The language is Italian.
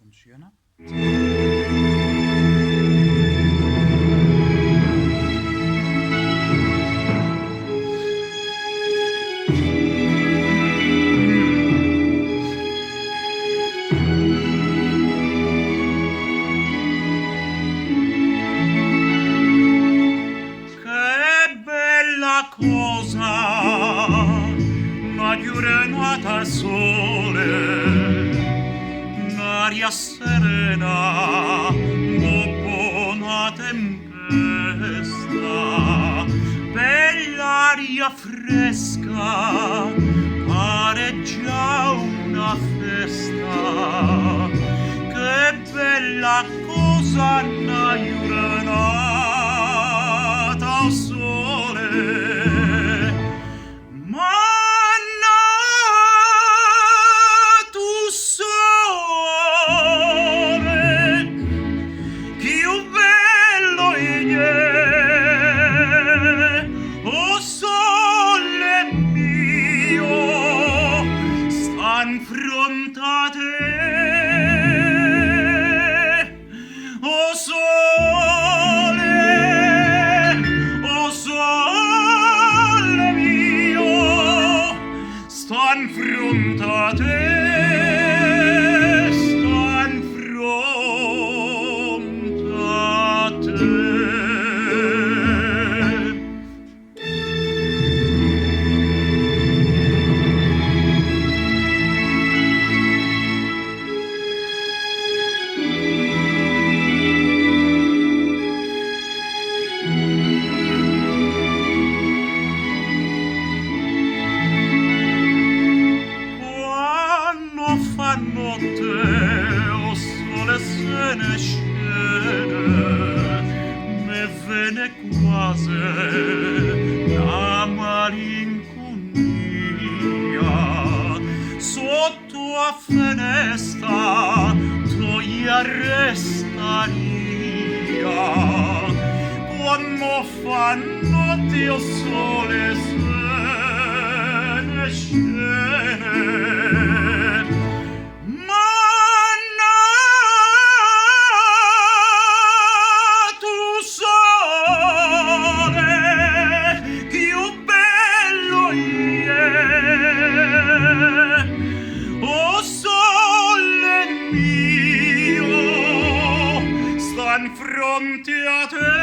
funziona? Che bella cosa, una giornata al sole, un'aria serena dopo una tempesta, bell'aria fresca, pare già una festa. Che bella cosa, una giornata al sole, ma tu sole, più bello è, o sole mio, stan fronte a te, o sole mio, stan fronte a te, stan fronte a te. Quando fa notte, o sole se ne scende, me vene quasi la malinconia. Sotto a finestra toglia restaria. Quando fa notte, o sole se ne scende, tu sole, più bello è, o sole mio, stan fronte a te.